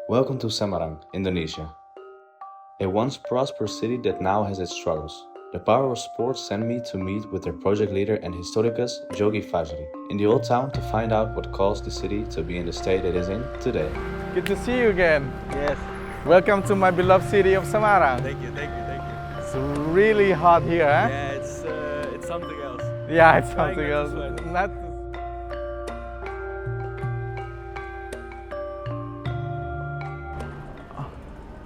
Welcome to Semarang, Indonesia. A once prosperous city that now has its struggles. The power of sports sent me to meet with their project leader and historicus, Jogi Fajri, in the old town to find out what caused the city to be in the state it is in today. Good to see you again. Yes. Welcome to my beloved city of Semarang. Thank you. It's really hot here, huh? Yeah, it's something else. Yeah, it's Trying something not else. to sweat. Not.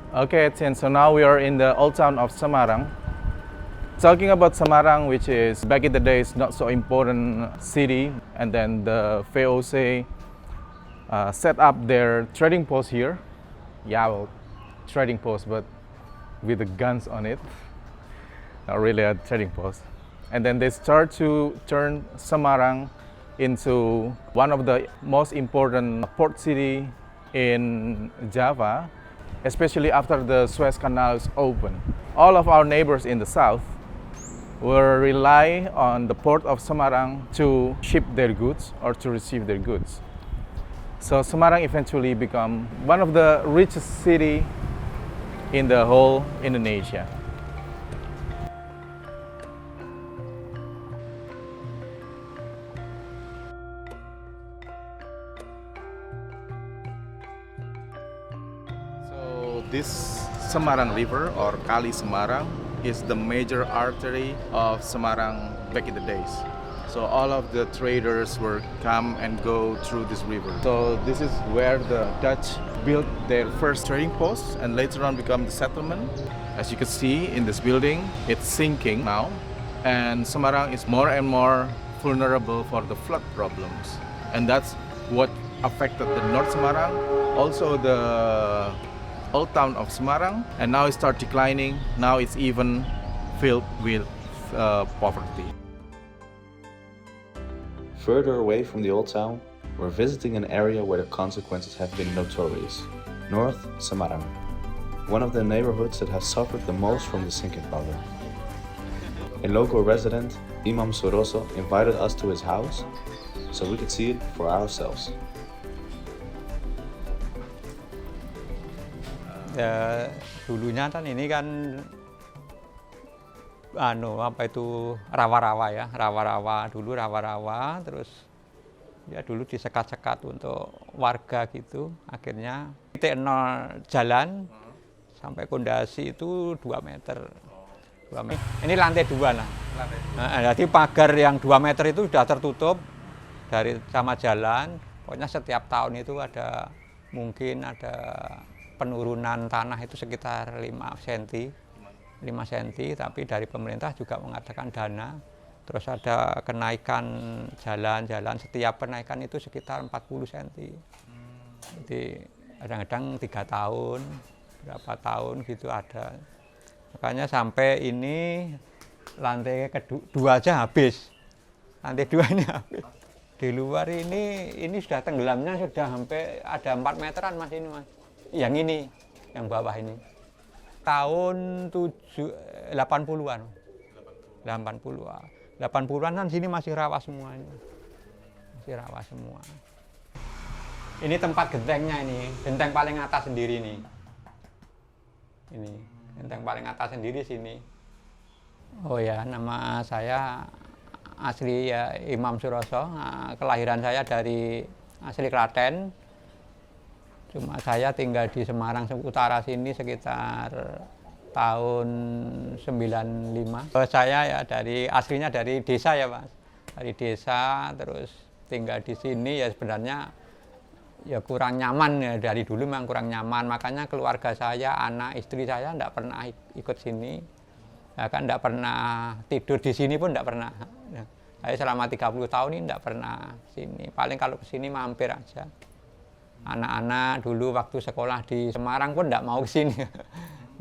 Okay, Etienne, so now we are in the old town of Semarang. Talking about Semarang, which is back in the days not so important city, and then the VOC set up their trading post here. Yeah, well, trading post, but with the guns on it. Not really a trading post. And then they start to turn Semarang into one of the most important port city in Java, especially after the Suez Canal is open. All of our neighbors in the south will rely on the port of Semarang to ship their goods or to receive their goods. So Semarang eventually become one of the richest city in the whole Indonesia. So this Semarang River or Kali Semarang is the major artery of Semarang back in the days. So all of the traders will come and go through this river. So this is where the Dutch built their first trading post and later on become the settlement. As you can see in this building, it's sinking now, and Semarang is more and more vulnerable for the flood problems. And that's what affected the North Semarang, also the old town of Semarang, and now it starts declining. Now it's even filled with poverty. Further away from the old town, we're visiting an area where the consequences have been notorious. North Semarang, one of the neighborhoods that have suffered the most from the sinking problem. A local resident, Imam Suroso, invited us to his house so we could see it for ourselves. Ya, dulunya kan ini kan rawa-rawa ya, rawa-rawa terus ya dulu disekat-sekat untuk warga gitu. Akhirnya titik nol jalan sampai pondasi itu 2 meter. Ini lantai 2 lah. Nah, jadi pagar yang 2 meter itu sudah tertutup dari sama jalan. Pokoknya setiap tahun itu mungkin ada penurunan tanah itu sekitar 5 cm, tapi dari pemerintah juga mengadakan dana. Terus ada kenaikan jalan-jalan, setiap kenaikan itu sekitar 40 cm. Jadi kadang-kadang 3 tahun, berapa tahun gitu ada. Makanya sampai ini lantai kedua aja habis. Lantai 2 ini habis. Di luar ini sudah tenggelamnya sudah hampir ada 4 meteran Mas ini Mas. Yang ini, yang bawah ini. Tahun 80-an. 80-an kan sini masih rawa semua ini. Masih rawa semua. Ini tempat gentengnya ini, genteng paling atas sendiri nih. Ini, genteng paling atas sendiri sini. Oh ya, nama saya asli ya Imam Suroso. Kelahiran saya dari asli Klaten. Cuma saya tinggal di Semarang Utara sini sekitar tahun 95. Saya ya aslinya dari desa ya Mas. Dari desa terus tinggal di sini ya sebenarnya ya kurang nyaman ya, dari dulu memang kurang nyaman. Makanya keluarga saya, anak istri saya enggak pernah ikut sini. Ya kan enggak pernah tidur di sini pun enggak pernah. Ya, saya selama 30 tahun ini enggak pernah sini. Paling kalau ke sini mampir aja. Anak-anak dulu waktu sekolah di Semarang pun enggak mau ke sini.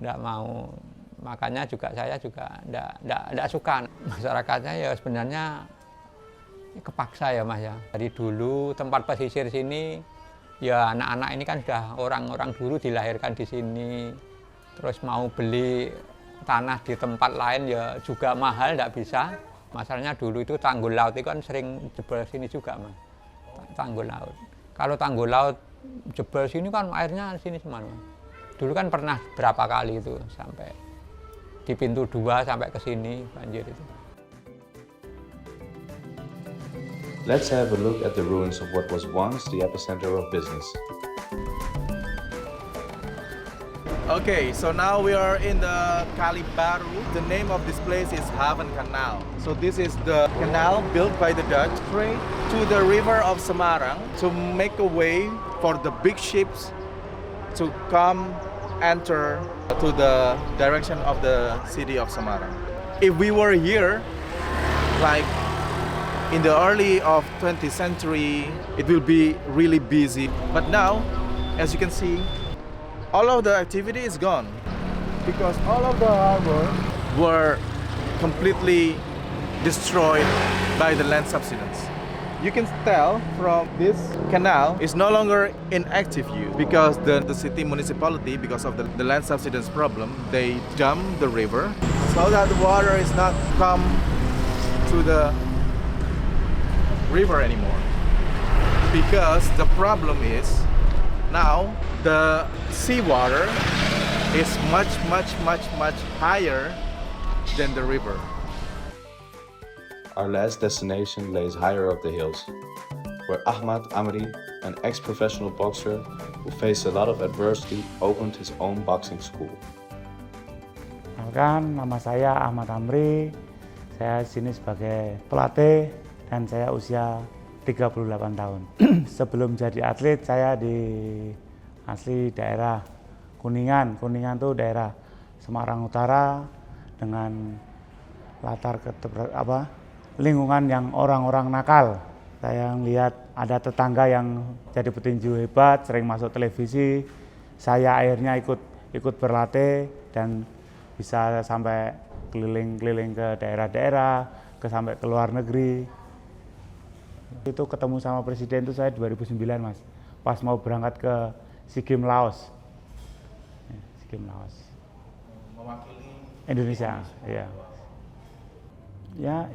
Enggak mau. Makanya saya juga enggak suka. Masyarakatnya ya sebenarnya kepaksa ya Mas ya. Dari dulu tempat pesisir sini ya anak-anak ini kan sudah orang-orang dulu dilahirkan di sini. Terus mau beli tanah di tempat lain ya juga mahal, enggak bisa. Masalahnya dulu itu tanggul laut itu kan sering jebol sini juga Mas. Tanggul laut. Kalau tanggul laut jebol sini kan airnya sini semua. Dulu kan pernah berapa kali itu sampai di pintu 2 sampai ke sini banjir itu. Let's have a look at the ruins of what was once the epicenter of business. Okay, so now we are in the Kali Baru. The name of this place is Haven Canal. So this is the canal built by the Dutch straight to the river of Semarang to make a way for the big ships to come enter to the direction of the city of Semarang. If we were here, like in the early of 20th century, it will be really busy. But now, as you can see, all of the activity is gone because all of the harbor were completely destroyed by the land subsidence. You can tell from this canal is no longer in active use because the city municipality, because of the land subsidence problem, they dam the river so that the water is not come to the river anymore. Because the problem is now the seawater is much higher than the river. Our last destination lays higher up the hills, where Ahmad Amri, an ex-professional boxer who faced a lot of adversity, opened his own boxing school. Perkenalkan, nama saya Ahmad Amri. Saya sini sebagai pelatih dan saya usia 38 tahun. Sebelum jadi atlet, saya asli daerah Kuningan. Kuningan itu daerah Semarang Utara dengan latar lingkungan yang orang-orang nakal. Saya lihat ada tetangga yang jadi petinju hebat, sering masuk televisi. Saya akhirnya ikut berlatih dan bisa sampai keliling-keliling ke daerah-daerah, sampai ke luar negeri. Itu ketemu sama presiden itu saya 2009 Mas, pas mau berangkat ke SEA Games Laos. SEA Games Laos. Mewakili Indonesia, ya. Ya,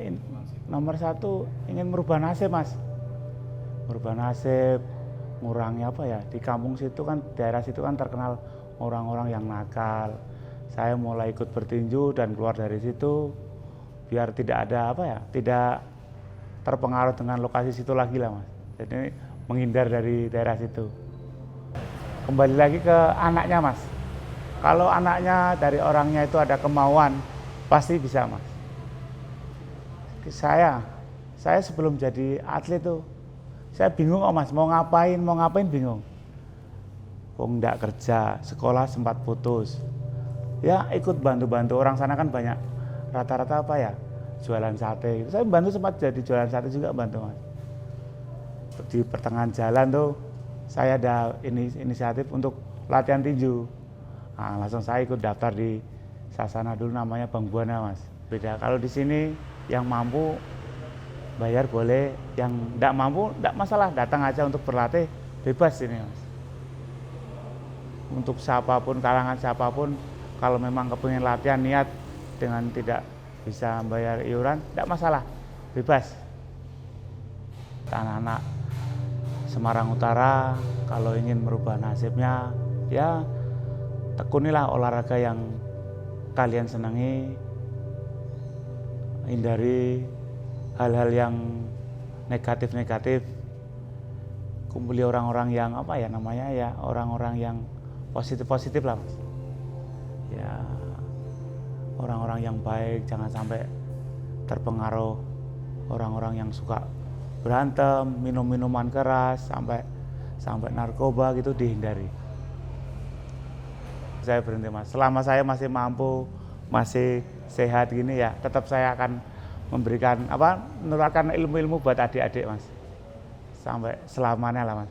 nomor 1 ingin merubah nasib Mas. Merubah nasib, ngurangi di kampung situ kan, daerah situ kan terkenal orang-orang yang nakal. Saya mulai ikut bertinju dan keluar dari situ biar tidak ada tidak terpengaruh dengan lokasi situ lagi lah Mas. Jadi menghindar dari daerah situ. Kembali lagi ke anaknya Mas. Kalau anaknya dari orangnya itu ada kemauan, pasti bisa Mas. Saya sebelum jadi atlet tuh, saya bingung Mas, mau ngapain bingung. Nggak kerja, sekolah sempat putus. Ya ikut bantu-bantu, orang sana kan banyak rata-rata jualan sate. Saya bantu, sempat jadi jualan sate juga bantu Mas. Di pertengahan jalan tuh, saya ada inisiatif untuk latihan tinju. Nah, langsung saya ikut daftar di Sasana dulu, namanya Bang Buana Mas. Beda kalau di sini yang mampu bayar boleh, yang tidak mampu tidak masalah, datang aja untuk berlatih, bebas ini Mas. Untuk siapapun, kalangan siapapun, kalau memang kepingin latihan niat dengan tidak bisa bayar iuran, tidak masalah, bebas. Anak-anak Semarang Utara kalau ingin merubah nasibnya, ya tekunilah olahraga yang kalian senangi, hindari hal-hal yang negatif-negatif, kumpuli orang-orang yang orang-orang yang positif-positif lah Mas. Ya, orang-orang yang baik, jangan sampai terpengaruh orang-orang yang suka berantem, minum-minuman keras, sampai narkoba gitu, dihindari. Saya berhenti Mas, selama saya masih mampu, masih sehat gini ya, tetap saya akan memberikan menularkan ilmu-ilmu buat adik-adik Mas, sampai selamanya lah Mas.